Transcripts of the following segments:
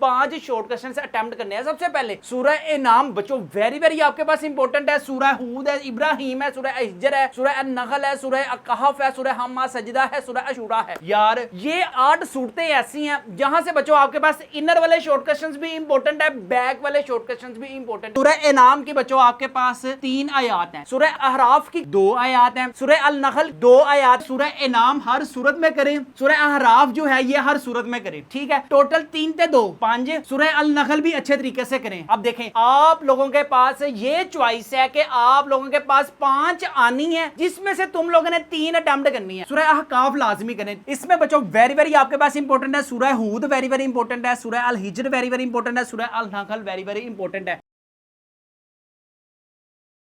5 short question attempt करने हैं। सबसे पहले सूरह इनाम बच्चों वेरी वेरी आपके पास इंपॉर्टेंट है, सूरह हूद है, इब्राहिम है, सूरह हिजर है, सूरह अन-नहल है, सूरह कहफ है, सूरह हम्मा सजदा है, सूरह अशूरा है। यार ये 8 सूरतें ऐसी हैं जहां से बच्चों आपके पास इनर वाले शॉर्ट क्वेश्चंस भी इंपॉर्टेंट है, बैक वाले शॉर्ट क्वेश्चंस भी इंपॉर्टेंट। सूरह इनाम की बच्चों आपके पास 3 आयात हैं, सूरह अहराफ की 2 आयात हैं, सूरह अल-नहल 2 आयात। सूरह इनाम हर सूरत में करें, सूरह अहराफ जो है ये हर सूरत में करें, ठीक है। टोटल 3 ते 2 5। सूरह अल-नहल भी अच्छे तरीके से करें। अब देखें आप लोगों के पास ये चॉइस है कि आप लोगों के पास 5 आनी है जिसमें से तुम लोगों ने 3 अटेम्प्ट करनी है। सूरह अहकाफ लाजमी करें। इसमें बच्चों वेरी वेरी आपके पास इंपॉर्टेंट है, सूरह हूद वेरी वेरी इंपॉर्टेंट है, सूरह अल हिजर वेरी वेरी इंपॉर्टेंट है, सूरह अल-नहल वेरी वेरी इंपॉर्टेंट है।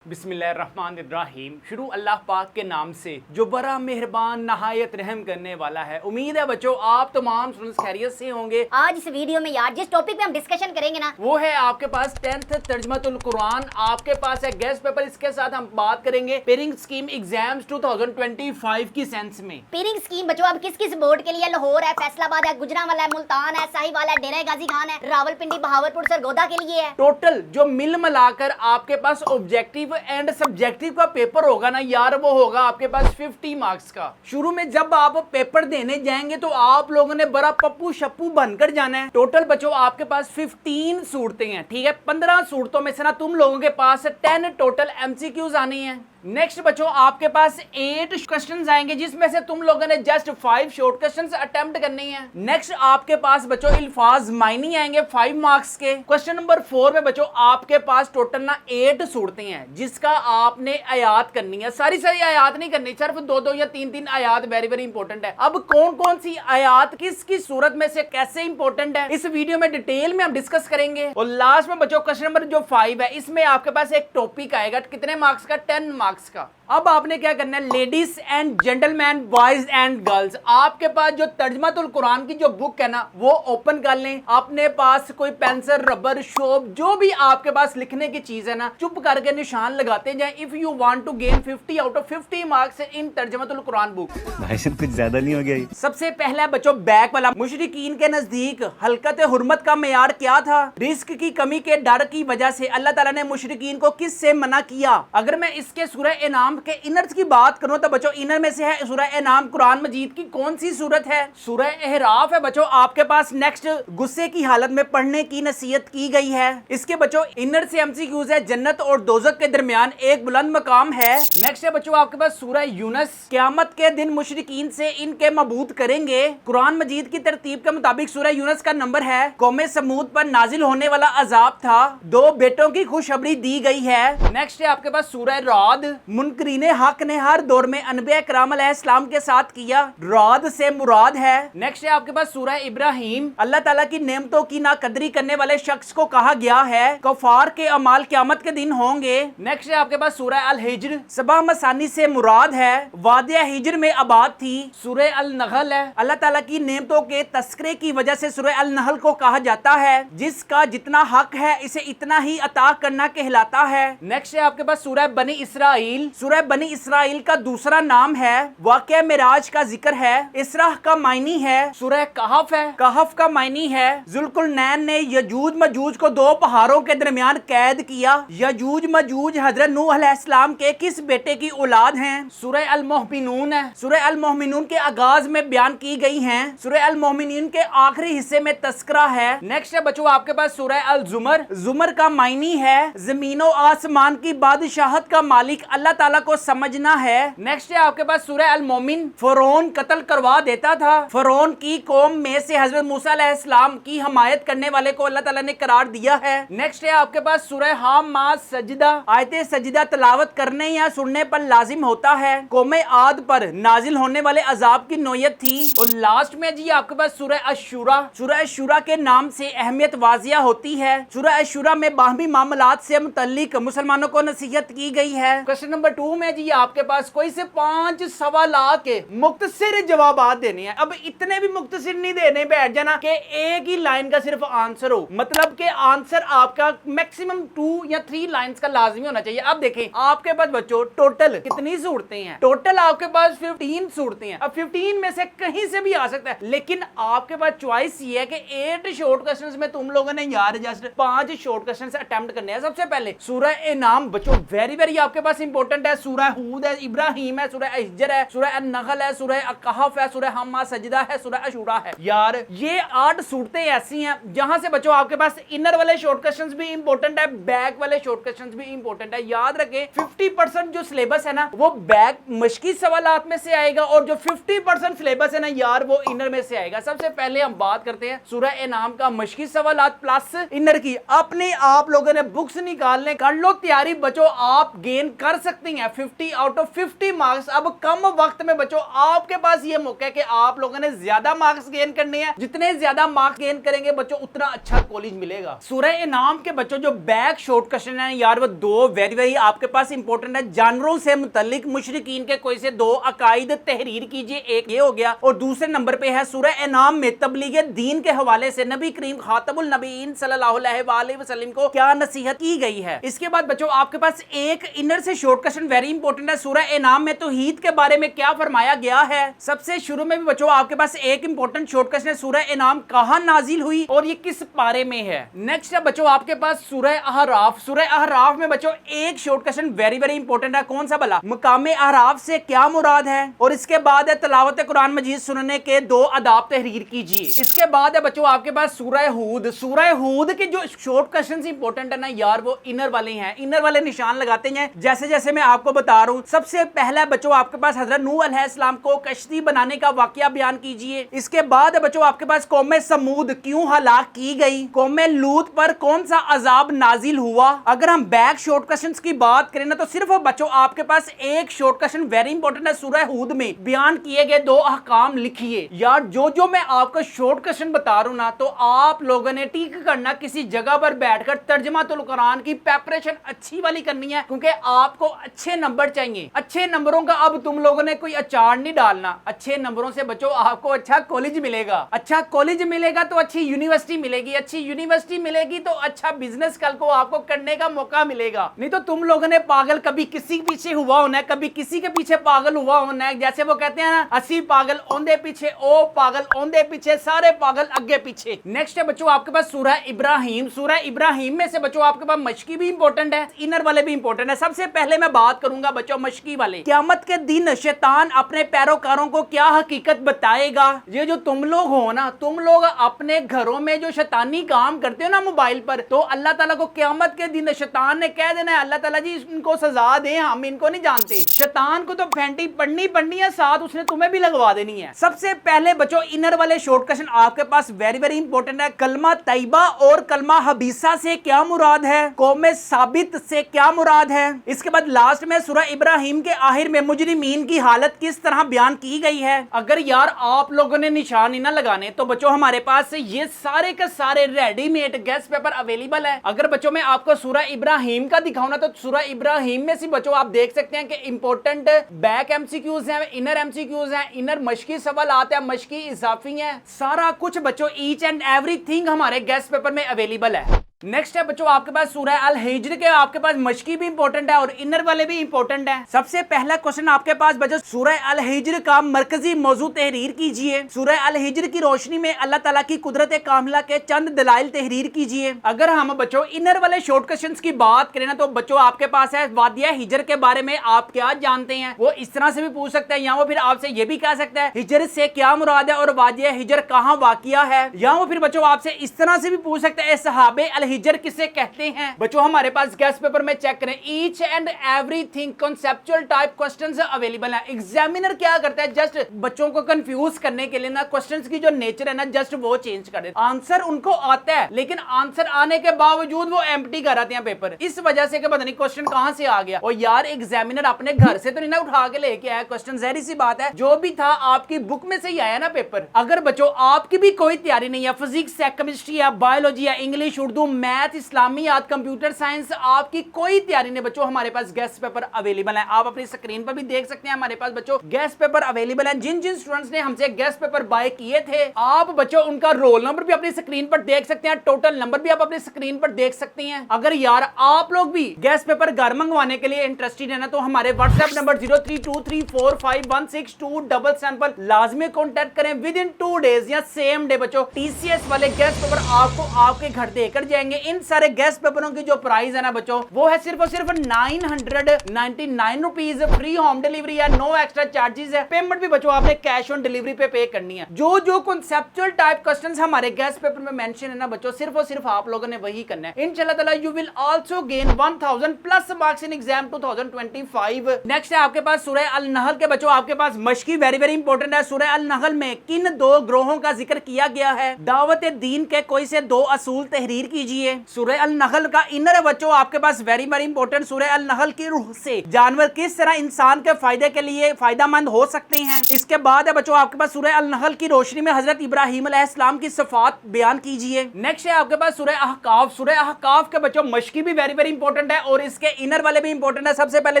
बिस्मिल्लाहिर्रहमानिर्रहीम। शुरू अल्लाह पाक के नाम से जो बड़ा मेहरबान नहायत रहम करने वाला है। उम्मीद है बच्चों आप तमाम स्टूडेंट्स खैरियत से होंगे। आज इस वीडियो में यार जिस टॉपिक पे हम डिस्कशन करेंगे ना वो है आपके पास 10th तर्जमातुल कुरान। आपके पास है गेस्ट पेपर, इसके साथ हम बात करेंगे पेयरिंग स्कीम एग्जाम्स 2025 की सेंस में। पेयरिंग स्कीम बच्चों अब किस किस बोर्ड के लिए? लाहौर है, फैसलाबाद है, गुजरांवाला है, मुल्तान है, साहिवाल है, डेरा गाजी खान है, रावलपिंडी, बहावलपुर, सरगोदा के लिए है। टोटल जो मिल मिलाकर आपके पास ऑब्जेक्टिव एंड सब्जेक्टिव का पेपर होगा ना यार, वो होगा आपके पास 50 मार्क्स का। शुरू में जब आप पेपर देने जाएंगे तो आप लोगों ने बड़ा पप्पू शप्पू बनकर जाना है। टोटल बच्चों आपके पास 15 सूरतें हैं, ठीक है। 15 सूरतों में से ना तुम लोगों के पास 10 टोटल एमसीक्यूज आनी है। नेक्स्ट बच्चों आपके पास 8 क्वेश्चंस आएंगे जिसमें से तुम लोगों ने जस्ट 5 शॉर्ट क्वेश्चंस अटेम्प्ट करनी है। नेक्स्ट आपके पास बच्चों अल्फाज मायनी आएंगे 5 मार्क्स के। क्वेश्चन नंबर 4 में बच्चों आपके पास टोटल ना 8 सूरतें हैं जिसका आपने आयात करनी है। सारी आयात नहीं करनी, सिर्फ 2 या 3 आयात वेरी वेरी इंपॉर्टेंट है। अब कौन कौन सी आयात किस किस सूरत में से कैसे इंपॉर्टेंट है इस वीडियो में डिटेल में हम डिस्कस करेंगे। और लास्ट में बच्चों क्वेश्चन नंबर जो 5 है इसमें आपके पास एक टॉपिक आएगा, कितने मार्क्स का? 10 मार्क्स का। अब आपने क्या करना है, ladies and gentleman, boys and girls, आपके पास जो तर्जमातुल कुरान की जो बुक है ना वो ओपन कर लें। अपने पास कोई पेंसिल, रबर, शोप, जो भी आपके पास लिखने की चीज है ना, चुप करके निशान लगाते जाएं। If you want to gain 50 out of 50 marks in Tarjamatul Quran book. भाई साहब कुछ ज्यादा नहीं हो गया? सबसे पहला बच्चों बैक वाला, मुशरिकीन के नजदीक हलकत हुर्मत का मेयार क्या था? रिस्क की कमी के डर की वजह से अल्लाह ताला ने मुशरिकीन को किस से मना किया? अगर मैं इसके सूरह इनाम के इनर्स की बात करूं तो बच्चों इनर में से है सूरह इनाम कुरान मजीद की कौन सी सूरत है? सूरह अहराफ है बच्चों आपके पास। नेक्स्ट गुस्से की हालत में पढ़ने की नसीहत की गई है। इसके बच्चों इनर से एमसीक्यूज है, जन्नत और दोजख के दरमियान एक बुलंद मकाम है। नेक्स्ट है बच्चों आपके पास सूरह यूनुस, क़यामत के दिन मुशरिकीन से इनके मबूद करेंगे। कुरान मजीद की तरतीब के मुताबिक सूरह यूनुस का नंबर है। कौमे समूद पर नाजिल होने वाला अजाब था, 2 बेटों की खुशखबरी दी गई है। नेक्स्ट है आपके पास सूरह राद, मुनकरीने हक ने हर दौर में अनबिया इकराम अलैहिस्सलाम के साथ किया, राद से मुराद है। नेक्स्ट है आपके पास सूरह इब्राहिम, अल्लाह ताला की नेमतों की नाकदरी करने वाले शख्स को कहा गया है, कफार के अमाल क़यामत के दिन होंगे। नेक्स्ट है आपके पास सूरह अल हिजर, सबा मसानी से मुराद है, वादिया हिजर में आबाद थी। सूरह अल-नहल है, अल्लाह ताला की नेमतों के तस्करे की वजह से सूरह अल-नहल को कहा जाता है, जिसका जितना हक है इसे इतना ही अता करना कहलाता है। नेक्स्ट है आपके पास सूरह बनी इसराइल, सूरह बनी इसराइल का दूसरा नाम है, वाक़या मिराज का जिक्र है, इसराह का मायनी है। सूरह कहफ है, कहफ का मायनी है, जुल्कुरनैन ने यजूज मजूज को 2 पहाड़ों के दरमियान कैद किया। यजूज मजूज हजरत नूह अलैहिस्सलाम के किस बेटे की औलाद हैं? सूरह अल-मोमिनून है, सूरह अल-मोमिनून के आगाज में बयान की गई हैं। सूरह अल-मोमिनून के आखिरी हिस्से में तस्करा है। नेक्स्ट है बच्चों आपके पास सूरह अल-जुमर, जुमर का मायनी है जमीनों आसमान की बादशाहत का मालिक अल्लाह ताला को समझना है। नेक्स्ट है आपके पास सूरह अल-मोमिन, फरौन कत्ल करवा देता था, फरौन की कौम में से हजरत मूसा अलैहिस्सलाम की हमायत करने वाले को अल्लाह ताला ने करार दिया है। नेक्स्ट है आपके पास सूरह हम्मा सजदा, आयते सजदा तिलावत करने या सुनने पर लाजिम होता है, कौमे आद पर नाजिल होने वाले अजाब की नौयत थी। और लास्ट में जी आपके पास सूरह अशूरा, सूरह अशूरा के नाम से अहमियत वाजिया होती है। सूरह अशूरा में बाहमी मामलात से मुतल्लिक मुसलमानों को नसीहत की गई है। क्वेश्चन नंबर 2 में जी आपके पास कोई से 5 सवाल के मुख्तसर जवाब देने हैं। अब इतने भी मुख्तसर नहीं देने बैठ जाना कि एक ही लाइन का सिर्फ आंसर हो, मतलब कि आंसर आपका मैक्सिमम 2 या 3 लाइंस का लाजमी होना चाहिए। अब देखें आपके पास बच्चों टोटल कितनी सूरतें हैं, टोटल आपके पास 15 सूरतें हैं। अब 15 में से कहीं से भी आ सकता है, लेकिन आपके पास चॉइस ये है कि 8 शॉर्ट क्वेश्चंस में तुम लोगों ने यार जस्ट 5 शॉर्ट क्वेश्चंस अटेम्प्ट करने हैं। सबसे पहले सूरह इनाम बच्चों वेरी वेरी आपके पास इंपॉर्टेंट है। सूरह हूद है, इब्राहिम है, सूरह हिजर है, सूरह नहल है, सूरह कहफ है, सूरह हम्मा सजदा है, सूरह अशूरा है। यार ये 8 सूरतें ऐसी हैं जहां से बच्चों आपके पास इनर वाले शॉर्ट क्वेश्चंस भी इंपॉर्टेंट है, बैक वाले शॉर्ट क्वेश्चंस भी इंपॉर्टेंट है। याद रखें 50% जो सिलेबस है ना वो बैक मशकी सवालात में से आएगा, और जो 50% सिलेबस है ना यार वो इनर में से आएगा। सबसे पहले हम बात करते हैं सूरह इनाम का मशकी सवालात प्लस इनर की। अपने आप लोगों ने बुक्स निकालने कर लो तैयारी बच्चों, आप गेन कर सकती हैं 50 आउट ऑफ 50 मार्क्स। अब कम वक्त में बच्चों आपके पास ये मौका है कि आप लोगों ने ज्यादा मार्क्स गेन करने हैं। जितने ज्यादा मार्क्स गेन करेंगे बच्चों उतना अच्छा कॉलेज मिलेगा। सूरह इनाम के बच्चों जो बैक शॉर्ट क्वेश्चन है यार वो 2 वेरी वेरी आपके पास इंपॉर्टेंट है। जानवरों से मुतल्लिक मुशरिकीन के कोई से 2 अकायद तहरीर कीजिए, एक ये हो गया, और दूसरे नंबर पे है सूरह इनाम में तबलीग दीन के हवाले से नबी करीम खातमुल नबीन सल्लल्लाहु अलैहि वसल्लम को क्या नसीहत की गई है। इसके बाद बच्चों आपके पास एक इनर से शॉर्ट क्वेश्चन वेरी इंपॉर्टेंट है। सूरह इनाम में तौहीद के बारे में क्या फरमाया गया है। सबसे शुरू में भी बच्चों आपके पास एक इंपॉर्टेंट शॉर्ट क्वेश्चन है, सूरह इनाम कहां नाजिल हुई और ये किस पारे में है। नेक्स्ट है बच्चों आपके पास सूरह अहराफ। सूरह अहराफ में बच्चों एक short question very very important है, कौन सा भला, मकाम अहराफ से क्या मुराद है। और इसके बाद है तिलावत कुरान मजीद सुनने के 2 आदाब तहरीर कीजिए। इसके बाद है बच्चों आपके पास सूरह हूद। सूरह हूद के जो शॉर्ट क्वेश्चन इंपॉर्टेंट है ना यार वो इनर वाले हैं, इनर वाले निशान लगाते हैं जैसे जैसे मैं आपको बता रहा हूं। सबसे पहला बच्चों आपके पास हजरत नूह अलैहिस्सलाम को कश्ती बनाने का वाकया बयान कीजिए। इसके बाद बच्चों आपके पास कौम समूद क्यों हलाक की गई, कौम लूत पर कौन सा अजाब नाजिल हुआ। अगर हम बैक शॉर्ट क्वेश्चंस की बात करें ना तो सिर्फ बच्चों आपके पास एक शॉर्ट क्वेश्चन वेरी इंपॉर्टेंट है, सूरह हूद में बयान किए गए 2 अहकाम लिखिए। यार जो मैं आपको शॉर्ट क्वेश्चन बता रहा हूं ना तो आप लोगों ने टीक करना, किसी जगह पर बैठकर तर्जुमातुल कुरान की प्रिपरेशन अच्छी वाली करनी है, क्योंकि आपको अच्छे नंबर चाहिए। अच्छे नंबरों का अब तुम लोगों ने कोई अचार नहीं डालना, अच्छे नंबरों से बच्चों आपको अच्छा कॉलेज मिलेगा, अच्छा कॉलेज मिलेगा तो अच्छी यूनिवर्सिटी मिलेगी, अच्छी यूनिवर्सिटी मिलेगी तो अच्छा बिजनेस कल को आपको करने का मौका मिलेगा। नहीं तो तुम लोगों ने पागल कभी किसी के पीछे हुआ होना है, कभी किसी के पीछे पागल हुआ होना है। जैसे वो कहते हैं ना 80 पागल औंधे पीछे, ओ पागल औंधे पीछे, सारे पागल आगे पीछे। नेक्स्ट है बच्चों आपके पास सूरह इब्राहिम। सूरह इब्राहिम में से बच्चों आपके पास मशकी भी इंपॉर्टेंट है, इनर वाले भी इंपॉर्टेंट है। सबसे पहले मैं बात करूंगा बच्चों मशकी वाले। क़यामत के दिन शैतान अपने पैरोकारों को क्या हकीकत बताएगा। ये जो तुम लोग हो ना, तुम लोग अपने घरों में जो शैतानी काम करते हो ना मोबाइल पर, तो अल्लाह ताला को क़यामत के दिन शैतान ने कह देना है अल्लाह ताला जी इनको सजा दें, हम इनको नहीं जानते। शैतान को तो फैंटी पढ़नी है, साथ उसने तुम्हें भी लगवा देनी है। सबसे पहले बच्चों इनर वाले शॉर्ट क्वेश्चन आपके पास वेरी वेरी इंपॉर्टेंट है। कलमा तैयबा और कलमा हबीसा से क्या मुराद है, कौम साबित से क्या मुराद है। इसके बाद लास्ट में सूरह इब्राहिम के आखिर में मुजरिमीन की हालत किस तरह बयान की गई है। अगर यार आप लोगों ने निशान ही ना लगाने तो बच्चों हमारे पास ये सारे के सारे रेडीमेड गेस्ट पेपर अवेलेबल है। अगर बच्चों मैं आपको सूरह इब्राहिम का दिखाऊं ना तो सूरह इब्राहिम में से बच्चों आप देख सकते हैं कि इंपॉर्टेंट बैक एमसीक्यूज हैं, इनर एमसीक्यूज हैं, इनर मशकी सवाल आते हैं, मशकी इजाफी हैं, सारा कुछ बच्चों ईच एंड एवरीथिंग हमारे गेस्ट पेपर में अवेलेबल है। नेक्स्ट है बच्चों आपके पास सूरह अल हिज्र के आपके पास मशकी भी इंपॉर्टेंट है और इनर वाले भी इंपॉर्टेंट है। सबसे पहला क्वेश्चन आपके पास बच्चों सूरह अल हिज्र का मरकजी मौजू तहरीर कीजिए। सूरह अल हिज्र की रोशनी में अल्लाह ताला की कुदरत कामिला के चंद दलाइल तहरीर कीजिए। अगर हम बच्चों इनर वाले शॉर्ट क्वेश्चंस की बात करें ना तो बच्चों आपके पास है वादिया हिज्र के बारे में आप क्या जानते हैं, वो इस तरह से भी पूछ सकता है, या वो फिर आपसे ये भी कह सकता है हिज्र से क्या मुराद है और वादिया हिज्र कहाँ वाकिया है, या वो फिर बच्चों आपसे इस तरह से भी पूछ सकता है सहाबे अल हिज्र किसे कहते हैं। बच्चों हमारे पास गेस्ट पेपर में चेक करें each and everything conceptual type questions available है। एग्जामिनर क्या करता है जस्ट बच्चों को कंफ्यूज करने के लिए ना क्वेश्चंस की जो नेचर है ना जस्ट वो चेंज कर देता है। आंसर उनको आता है लेकिन आंसर आने के बावजूद वो एम्प्टी कर आते हैं पेपर, इस वजह से कि पता नहीं क्वेश्चन कहां से आ गया। और यार एग्जामिनर अपने घर से तो नहीं ना उठा के लेके आया क्वेश्चन, जहरी सी बात है जो भी था आपकी बुक में से ही आया ना पेपर। अगर बच्चों आपकी भी कोई तैयारी नहीं है, फिजिक्स है, केमिस्ट्री है, बायोलॉजी है, English, Urdu, math, Islamiyat, computer science, आपकी कोई तैयारी नहीं बच्चों, हमारे पास गेस्ट पेपर अवेलेबल है। आप अपनी स्क्रीन पर भी देख सकते हैं, हमारे पास बच्चों गेस्ट पेपर अवेलेबल है। जिन जिन स्टूडेंट्स ने हमसे गेस्ट पेपर बाय किए थे, आप बच्चों उनका रोल नंबर भी अपनी स्क्रीन पर देख सकते हैं, टोटल नंबर भी आप अपनी स्क्रीन पर देख सकते हैं। अगर यार आप लोग भी गेस्ट पेपर घर मंगवाने के लिए इंटरेस्टेड है ना, तो हमारे व्हाट्सएप नंबर 0323451677 पर लाजमी कॉन्टैक्ट करें। विद इन 2 डेज या सेम डे बच्चों टीसीएस वाले गेस्ट पेपर आपको आपके घर देकर जाएंगे। इन सारे गेस्ट पेपरों की जो प्राइस है ना बच्चों, वो है सिर्फ और सिर्फ 999 रुपीज। फ्री होम डिलीवरी है, नो एक्स्ट्रा चार्जेस है। पेमेंट भी बच्चों आपने कैश ऑन डिलीवरी पे करनी है। जो जो कॉन्सेप्चुअल टाइप क्वेश्चंस हमारे गेस्ट पेपर में मेंशन है ना बच्चों, सिर्फ और सिर्फ आप लोगों ने वही करना है। इंशाल्लाह ताला you will also gain 1000 plus marks in exam 2025। Next है आपके पास सूरह अल नहल के बच्चों, आपके पास मशकी वेरी वेरी इंपॉर्टेंट है। सूरह अल नहल में किन 2 ग्रोहों का जिक्र किया गया है? दावत दीन के कोई से 2 असूल तहरीर कीजिए। सूरह अल नहल का इनर बच्चों आपके पास वेरी वेरी इंपॉर्टेंट। सूरह अल नहल की रूह से जानवर किस तरह इंसान के फायदे के लिए फायदेमंद हो सकते हैं। इसके बाद है बच्चों आपके पास सूरह अल नहल की रोशनी में हजरत इब्राहिम अलैहिस्सलाम की सिफात बयान कीजिए। नेक्स्ट है आपके पास सूरह अहकाफ। सूरह अहकाफ के बच्चों मशकी भी वेरी वेरी इंपॉर्टेंट है और इसके इनर वाले भी इंपॉर्टेंट है। सबसे पहले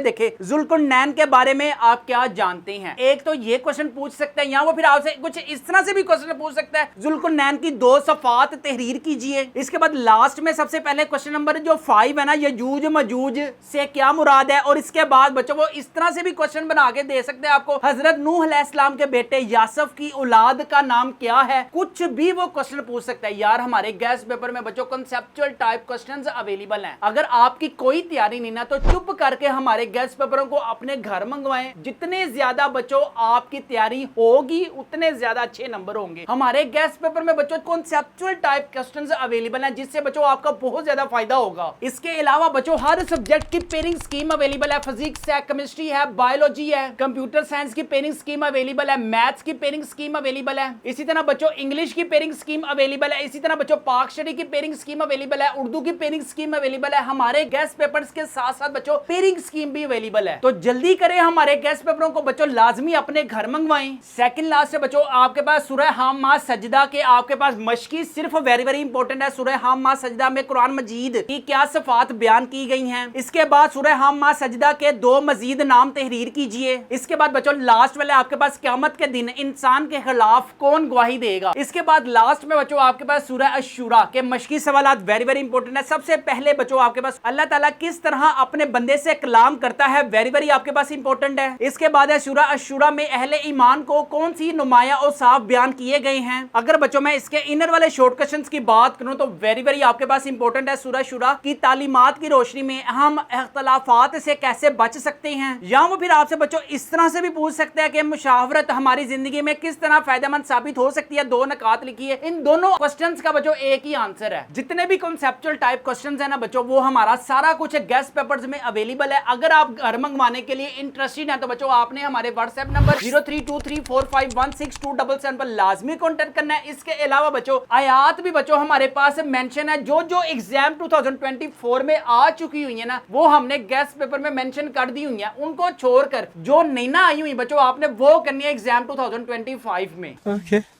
देखें जुल्कुरनैन के बारे में आप क्या जानते हैं। एक तो ये क्वेश्चन पूछ सकते हैं, या वो फिर आपसे कुछ इस तरह से भी क्वेश्चन पूछ सकता है, जुल्कुरनैन की 2 सफात तहरीर कीजिए। इसके बाद लास्ट में सबसे पहले क्वेश्चन नंबर जो 5 है ना, यजूज मजूज से क्या मुराद है। और इसके बाद बच्चों वो इस तरह से भी क्वेश्चन बना के दे सकते हैं आपको, हजरत नूह अलैहिस्सलाम के बेटे यासफ की औलाद का नाम क्या है। कुछ भी वो क्वेश्चन पूछ सकता है। यार हमारे गेस्ट पेपर में बच्चों कंसेप्चुअल टाइप क्वेश्चंस अवेलेबल हैं। अगर आपकी कोई तैयारी नहीं ना, तो चुप करके हमारे गेस्ट पेपरों को अपने घर मंगवाएं। जितने ज्यादा बच्चों आपकी तैयारी होगी, उतने ज्यादा अच्छे नंबर होंगे। हमारे गेस्ट पेपर में बच्चों कंसेप्चुअल टाइप क्वेश्चंस अवेलेबल हैं, जिससे बच्चों आपका बहुत ज्यादा फायदा होगा। इसके अलावा बच्चों हर सब्जेक्ट की पेयरिंग स्कीम अवेलेबल है। फिजिक्स है, केमिस्ट्री है, बायोलॉजी है, कंप्यूटर साइंस की पेयरिंग स्कीम अवेलेबल है, मैथ्स की पेयरिंग स्कीम अवेलेबल है। इसी तरह बच्चों इंग्लिश की पेयरिंग स्कीम अवेलेबल है। इसी तरह बच्चों पाकशरी की पेयरिंग स्कीम अवेलेबल है, उर्दू की पेयरिंग स्कीम अवेलेबल है। हमारे गेस्ट पेपर्स के साथ साथ बच्चों पेयरिंग स्कीम भी अवेलेबल है। तो जल्दी करें, हमारे गेस्ट पेपरों को बच्चों लाजमी अपने घर मंगवाएं। सेकंड लास्ट से बच्चों आपके पास सूरह हाम्मा सजदा के आपके पास मशकी सिर्फ वेरी वेरी इंपॉर्टेंट है। सूरह हाम्मा सजदा में कुरान मजीद की क्या सिफात बयान की गई हैं। इसके बाद सूरह हाम्मा सजदा के 2 मजीद नाम तहरीर कीजिए। इसके बाद बच्चों लास्ट वाले आपके पास क़यामत के दिन इंसान के खिलाफ कौन गवाही देगा। इसके बाद लास्ट में बच्चों आपके पास सूरह अश-शूरा के मशकी सवालात वेरी वेरी इंपॉर्टेंट है। सबसे पहले बच्चों आपके पास अल्लाह ताला किस तरह अपने बंदे से कलाम करता है, वेरी वेरी आपके पास इंपॉर्टेंट है। इसके बाद है सूरह अश-शूरा में अहले ईमान को कौन सी नुमाया और साफ बयान किए गए हैं। अगर बच्चों मैं इसके इनर वाले शॉर्ट क्वेश्चंस की बात करूं तो वेरी वेरी आपके पास इंपॉर्टेंट है। सूरह शूरा की तालीमात की रोशनी में हम इख्तलाफात से कैसे बच सकते हैं। या वो फिर आपसे बच्चों इस तरह से भी पूछ सकते हैं कि मुशावरत हमारी जिंदगी में किस तरह फायदेमंद साबित हो सकती है। 2 नकात लिखी है। इन दोनों क्वेश्चंस का बच्चों एक ही आंसर है। जितने भी कॉन्सेप्चुअल टाइप क्वेश्चंस है ना बच्चों, वो हमारा सारा कुछ गेस्ट पेपर्स में अवेलेबल है। अगर आप घर मंगवाने के लिए इंटरेस्टेड हैं तो बच्चों आपने हमारे व्हाट्सएप नंबर 0323451677 पर लाजमी कॉन्टेक्ट करना है। इसके अलावा बच्चों आयात भी बच्चों हमारे पास मेंशन है। जो जो एग्जाम 2024 में आ चुकी हुई है ना, वो हमने गेस्ट पेपर में मेंशन कर दी हुई है। उनको छोड़कर जो नहीं ना आई हुई बच्चों, आपने वो करनी है एग्जाम 2025 में।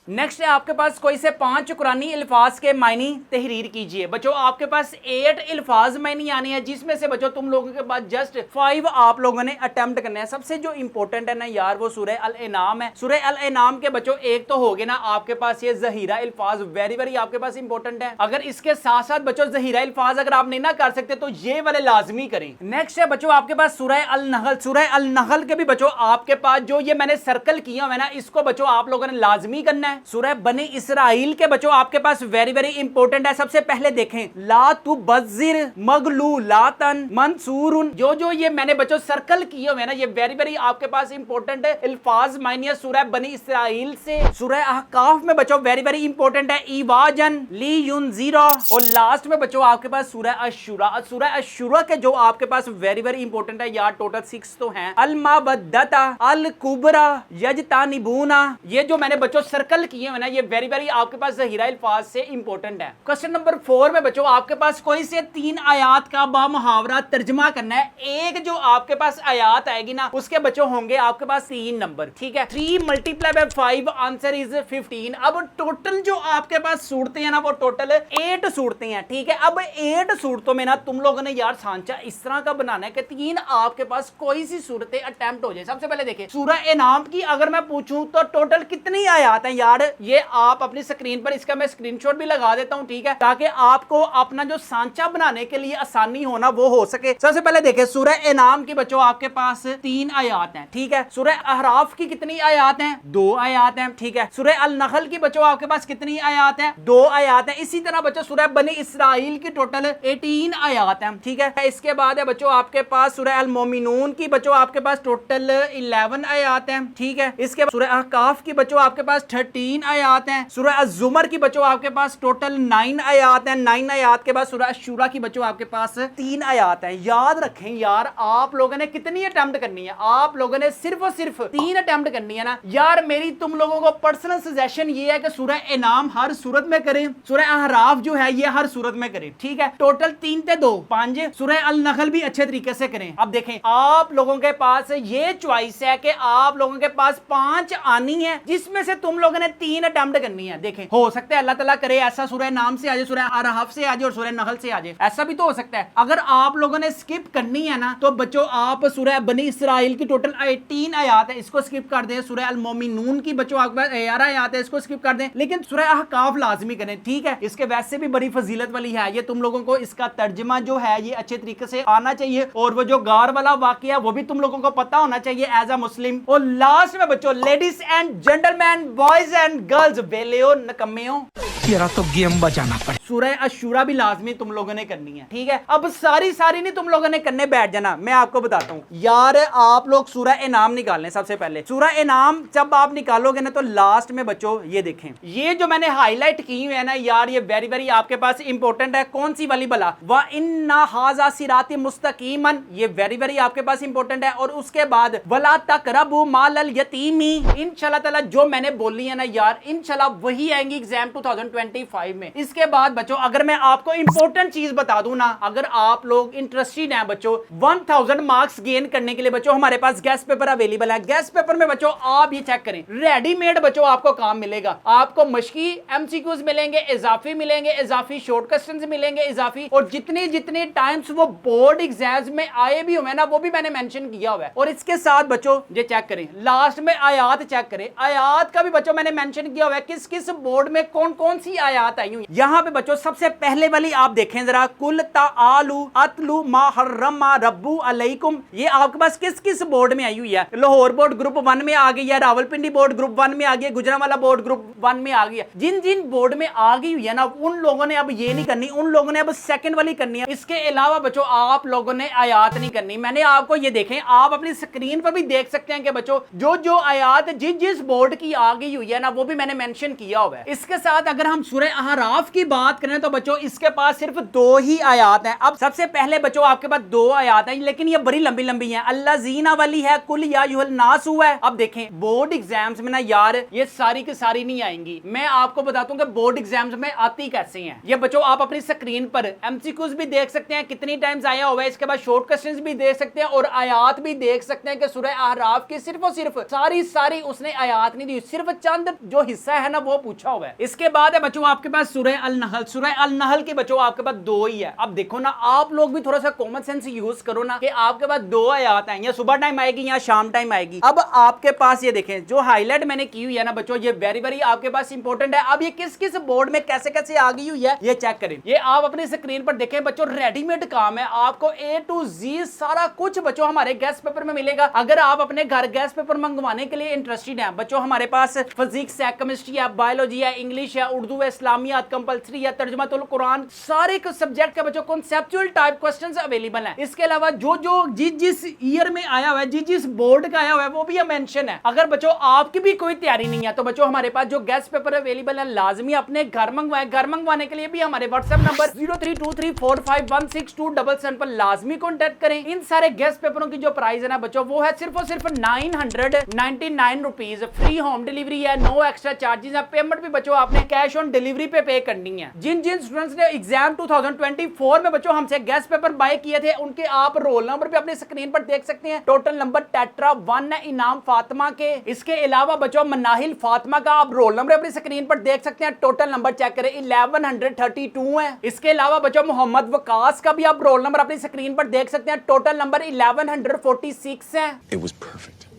नेक्स्ट है आपके पास कोई से 5 कुरानी अल्फाज के मायने तहरीर कीजिए। बच्चों आपके पास 8 अल्फाज मायने आने हैं, जिसमें से बच्चों तुम लोगों के पास जस्ट 5 आप लोगों ने अटेम्प्ट करने हैं। सबसे जो इंपॉर्टेंट है ना यार, वो सूरह अल इनाम है। सूरह अल इनाम के बच्चों एक तो हो गए ना आपके पास ये ज़हीरा अल्फाज, वेरी वेरी आपके पास इंपॉर्टेंट है। अगर इसके साथ साथ बच्चों ज़हीरा अल्फाज अगर आप नहीं ना कर सकते तो ये वाले लाजमी करें। नेक्स्ट है बच्चों आपके पास सूरह अल नहल। सूरह अल नहल के भी बच्चों आपके पास जो ये मैंने सर्कल किया हुआ है ना, इसको बच्चों आप लोगों ने लाजमी करना है। सूरह बनी इसराइल के बच्चों आपके पास वेरी वेरी इंपॉर्टेंट है। सबसे पहले देखें ला तु बज़िर मगलू लातन मंसूरुन, जो जो ये मैंने बच्चों सर्कल किए हुए हैं ना, ये वेरी वेरी आपके पास इंपॉर्टेंट है अल्फाज मायने सूरह बनी इसराइल से। सूरह अहकाफ में बच्चों वेरी वेरी इंपॉर्टेंट है ईवाजन ली युनज़िरा। और लास्ट में बच्चों आपके पास सूरह अश-शूरा। सूरह अश-शूरा के जो आपके पास वेरी वेरी इंपॉर्टेंट है यार, टोटल 6 तो हैं। अल माबद्दता, अल कुबरा, यजतानिबूना, ये जो मैंने बच्चों सर्कल नकल किए हुए ना, ये वेरी वेरी आपके पास ज़हीरा अल्फाज से इंपॉर्टेंट है। क्वेश्चन नंबर 4 में बच्चों आपके पास कोई से 3 आयात का बामुहावरा तर्जमा करना है। एक जो आपके पास आयात आएगी ना, उसके बच्चों होंगे आपके पास 3 नंबर, ठीक है। 3 मल्टीप्लाई बाय 5 आंसर इज 15। अब टोटल जो आपके पास सूरतें हैं ना, वो टोटल 8 सूरतें हैं, ठीक है। अब 8 सूरतों में ना तुम लोगों ने यार सांचा इस तरह का बनाना है कि 3 आपके पास कोई सी सूरतें अटेम्प्ट हो जाए। सबसे पहले देखिए सूरह इनाम की अगर मैं पूछूं तो टोटल कितनी आयात हैं यार, ये आप अपनी स्क्रीन पर, इसका मैं स्क्रीनशॉट भी लगा देता हूं, ठीक है, ताकि आपको अपना जो सांचा बनाने के लिए आसानी होना वो हो सके। सबसे पहले देखिए सूरह इनाम की बच्चों आपके पास 3 आयात हैं, ठीक है। सूरह अहराफ की कितनी आयात हैं? 2 आयात हैं, ठीक है। सूरह अल नहल की बच्चों आपके पास कितनी आयात हैं? 2 आयात हैं। इसी तरह बच्चों सूरह बनी इसराइल की टोटल 18 आयात हैं, ठीक है। इसके बाद है बच्चों आपके पास सूरह अल मोमिनून की बच्चों आपके पास टोटल 11 आयात हैं, ठीक है। इसके बाद सूरह अहकाफ की बच्चों आपके पास 13 आयात हैं। सूरह अज़्ज़ुमर की बच्चों आपके पास टोटल 9 आयात हैं। 9 आयात के बाद सूरह अश-शूरा की बच्चों आपके पास 3 आयात हैं। याद रखें यार, आप लोगों ने कितनी अटेम्प्ट करनी है? आप लोगों ने सिर्फ और सिर्फ 3 अटेम्प्ट करनी है ना यार। मेरी तुम लोगों को पर्सनल सजेशन ये है कि सूरह इनाम हर सूरत में करें, सूरह अहराफ जो है ये हर सूरत में करें, ठीक है। टोटल 3 ते 2 5। सूरह अल नहल भी अच्छे तरीके से करें। अब देखें आप लोगों के पास ये चॉइस है कि आप लोगों के पास 5 आनी है, जिसमें से तुम लोगों ने 3 अटेम्प्ट करनी है। देखें हो सकता है अल्लाह ताला करे ऐसा सूरह नाम से आ जाए, सूरह अहराफ से आ जाए और सूरह नहल से आ जाए, ऐसा भी तो हो सकता है। अगर आप लोगों ने स्किप करनी है ना तो बच्चों आप सूरह बनी इसराइल की टोटल 18 आयात है, इसको स्किप कर दें। सूरह अल मोमिनून की बच्चों आपके पास 11 आयात है, इसको स्किप कर दें। लेकिन सूरह अहकाफ लाजमी करें, ठीक है। इसके वैसे भी बड़ी फजीलत वाली है ये, तुम लोगों को इसका तर्जमा जो है ये अच्छे तरीके से आना चाहिए, और वो जो गार वाला वाकया वो भी तुम लोगों को पता होना चाहिए एज अ मुस्लिम। और लास्ट में बच्चों ladies and gentleman, boys and girls, बेलियो नकम्मियों, तेरा तो गेम बजाना पड़े। सूरह अश-शूरा भी लाजमी तुम लोगों ने करनी है, ठीक है। अब सारी नहीं तुम लोगों ने करने बैठ जाना, मैं आपको बताता हूँ यार। आप लोग सूरह इनाम निकालने। सबसे पहले सूरह इनाम जब आप निकालोगे ना तो लास्ट में बच्चों ये देखें, ये जो मैंने हाईलाइट की हुई है ना यार, ये वेरी वेरी आपके पास इंपॉर्टेंट है। कौन सी वाली भला? व इन्ना हाजा सिराती मुस्तकीमन, ये वेरी वेरी आपके पास इंपॉर्टेंट है। और उसके बाद वला तकरबू मालल यतीमी, इंशाल्लाह ताला जो मैंने बोली है ना यार, इंशाल्लाह वही आएंगी एग्जाम 2025 में। इसके बाद बच्चों अगर मैं आपको इंपॉर्टेंट चीज बता दूं ना, अगर आप लोग इंटरेस्टेड हैं बच्चों 1000 मार्क्स गेन करने के लिए बच्चों हमारे पास गेस्ट पेपर अवेलेबल है। गेस्ट पेपर में बच्चों आप ये चेक करें, रेडीमेड बच्चों आपको काम मिलेगा। आपको मशकी एमसीक्यूज मिलेंगे, इजाफी मिलेंगे, इजाफी शॉर्ट क्वेश्चंस मिलेंगे, इजाफी, और जितने जितने टाइम्स वो बोर्ड एग्जाम्स में आए भी हुए ना वो भी मैंने मेंशन किया हुआ है। और इसके साथ बच्चों ये चेक करें, लास्ट में आयात चेक करें, आयात का भी बच्चों मैंने मेंशन किया हुआ है किस किस बोर्ड में कौन कौन सी आयात आई हुई। यहाँ पे बच्चों सबसे पहले वाली आप देखें जरा, कुल तालू अतलू मा हर्रमा रब्बू अलैकुम, ये आपके पास किस किस बोर्ड में आई हुई है? लाहौर बोर्ड ग्रुप 1 में आ गई है, रावलपिंडी बोर्ड ग्रुप 1 में आ गई है, गुजरांवाला बोर्ड ग्रुप 1 में आ गई है। जिन जिन बोर्ड में आ गई हुई है ना उन लोगों ने अब ये नहीं करनी, उन लोगों ने अब सेकंड वाली करनी है। इसके अलावा बच्चों आप लोगों ने आयात नहीं करनी। मैंने आपको ये देखें, आप अपनी स्क्रीन पर भी देख सकते हैं कि बच्चों जो जो आयात जिस जिस बोर्ड की आ गई हुई है ना वो भी मैंने मेंशन किया हुआ है। इसके साथ अगर हम सूरह अहराफ की बात करें तो बच्चों इसके पास सिर्फ 2 ही आयात हैं। अब सबसे पहले बच्चों आपके पास 2 आयात हैं, लेकिन ये बड़ी लंबी लंबी हैं। अल्लाह जीना वाली है, कुल या अय्युहल नास हुआ है। अब देखें बोर्ड एग्जाम्स में ना यार ये सारी की सारी नहीं आएंगी। मैं आपको बताता हूं कि बोर्ड एग्जाम्स में आती कैसे हैं। ये बच्चों आप अपनी स्क्रीन पर एमसीक्यूज भी देख सकते हैं कितनी टाइम्स आया हुआ है, इसके बाद शॉर्ट क्वेश्चंस भी देख सकते हैं और आयात भी देख सकते हैं कि सूरह अहराफ की सिर्फ और सिर्फ सारी उसने आयात नहीं दी, सिर्फ चंद जो हिस्सा है ना वो पूछा हुआ है। इसके बाद है बच्चों आपके पास सूरह अल नहल। सूरह अल नहल की बच्चों आपके पास 2 ही है। अब देखो ना आप लोग भी थोड़ा सा कॉमन सेंस यूज करो ना कि आपके पास 2 आयात हैं, या सुबह टाइम आएगी या शाम टाइम आएगी। अब आपके पास ये देखें जो हाईलाइट मैंने की हुई है ना बच्चों, ये वेरी वेरी आपके पास इंपॉर्टेंट है। अब ये किस किस बोर्ड में कैसे कैसे आ गई हुई है ये चेक करें। ये आप अपनी स्क्रीन पर देखें बच्चों, रेडीमेड काम है, आपको A to Z सारा कुछ बच्चों हमारे गेस्ट पेपर में मिलेगा। अगर आप अपने घर गेस्ट पेपर मंगवाने के लिए इंटरेस्टेड हैं बच्चों, हमारे पास फिजिक्स है, केमिस्ट्री है, बायोलॉजी है, इंग्लिश है, उर्दू है, इस्लामियात कंपलसरी है, तर्जुमातुल कुरान, सारे सब्जेक्ट के बच्चों कॉन्सेप्चुअल टाइप क्वेश्चंस अवेलेबल हैं। इसके अलावा जो जो जिस ईयर में आया हुआ है, जिस बोर्ड का आया हुआ है वो भी मेंशन है। अगर बच्चों आपकी भी कोई तैयारी नहीं है तो बच्चों हमारे पास जो गेस्ट पेपर अवेलेबल है लाजमी अपने घर मंगवाएं। घर मंगवाने के लिए भी हमारे व्हाट्सएप नंबर 0323451677 पर लाजमी कॉन्टेक्ट करें। इन सारे गेस्ट पेपरों की जो प्राइस है ना बच्चों वो है सिर्फ और सिर्फ 999 रुपीज। फ्री होम डिलीवरी है, नो नो एक्स्ट्रा चार्जेस है। पेमेंट भी बच्चों आपने कैश ऑन डिलीवरी पे करनी है। जिन जिन स्टूडेंट्स ने एग्जाम 2024 में बच्चों हमसे गेस्ट पेपर बाय किए थे उनके आप रोल नंबर भी अपने स्क्रीन पर देख सकते हैं। टोटल नंबर टेट्रा 1 है इनाम फातिमा के। इसके अलावा बच्चों मनाहिल फातिमा का आप रोल नंबर अपनी स्क्रीन पर देख सकते हैं। टोटल नंबर चेक करें 1132 है। इसके अलावा बच्चों मोहम्मद वकास का भी आप रोल नंबर अपनी स्क्रीन पर देख सकते हैं। टोटल नंबर 1146 है। It was perfect.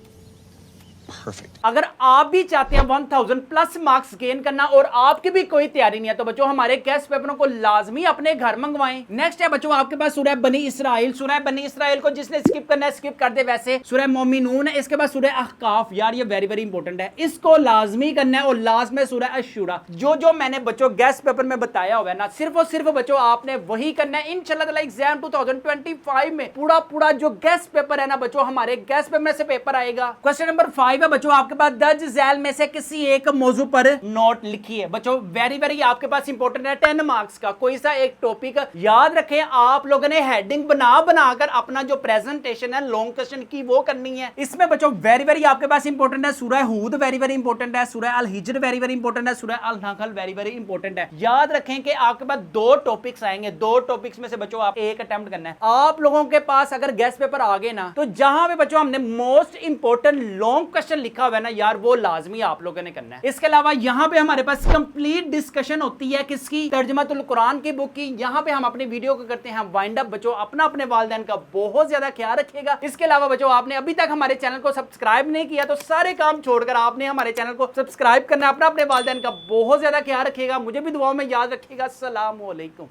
Perfect. अगर आप भी चाहते हैं 1000 प्लस मार्क्स गेन करना और आपकी भी कोई तैयारी नहीं है तो बच्चों हमारे गेस्ट पेपरों को लाजमी अपने घर मंगवाएं। नेक्स्ट है बच्चों आपके पास सूरह बनी इसराइल। सूरह बनी इसराइल को जिसने स्किप करना है स्किप कर दे। वैसे सूरह मोमिनून है, इसके बाद सूरह अहकाफ, यार ये वेरी वेरी इंपॉर्टेंट है, इसको लाजमी करना है। और लास्ट में सूरह अशूरा। जो मैंने बच्चों गेस्ट पेपर में बताया हुआ है ना, सिर्फ और सिर्फ बच्चों आपने वही करना है। इंशाल्लाह ताला एग्जाम 2025 में पूरा जो गेस्ट पेपर है ना बच्चों हमारे गेस्ट पेपर में से पेपर आएगा। क्वेश्चन नंबर 5 है बच्चों आपके पास दर्ज झैल में से किसी एक मौजू पर नोट लिखिए। बच्चों वेरी वेरी आपके पास इंपॉर्टेंट है 10 मार्क्स का कोई सा एक टॉपिक याद रखें। आप लोगों ने हेडिंग बनाकर अपना जो प्रेजेंटेशन है लॉन्ग क्वेश्चन की वो करनी है। इसमें बच्चों वेरी वेरी आपके पास इंपॉर्टेंट है सूरह हूद, वेरी वेरी इंपॉर्टेंट है सूरह अल हिज्र, वेरी वेरी इंपॉर्टेंट है सूरह अल नहल, वेरी वेरी इंपॉर्टेंट है। याद रखें कि आपके पास 2 टॉपिक्स आएंगे, 2 टॉपिक्स में से बच्चों आप एक अटेम्प्ट करना है। आप लोगों के पास अगर गेस्ट पेपर आ गए ना तो जहां पे बच्चों हमने मोस्ट इंपॉर्टेंट लॉन्ग क्वेश्चन लिखा हुआ है ना यार वो लाजमी आप लोगों ने करना है। इसके अलावा यहाँ पे हमारे पास कंप्लीट डिस्कशन होती है किसकी, तर्जुमातुल कुरान की बुक की। यहाँ पे हम अपनी वीडियो को करते हैं वाइंड अप। बच्चों अपने वालिदैन का बहुत ज्यादा ख्याल रखिएगा। इसके अलावा बच्चों आपने अभी तक हमारे चैनल को सब्सक्राइब नहीं किया तो सारे काम छोड़कर आपने हमारे चैनल को सब्सक्राइब करना है। अपने वालिदैन का बहुत ज्यादा ख्याल रखिएगा, मुझे भी दुआओं में याद रखिएगा। अस्सलाम वालेकुम।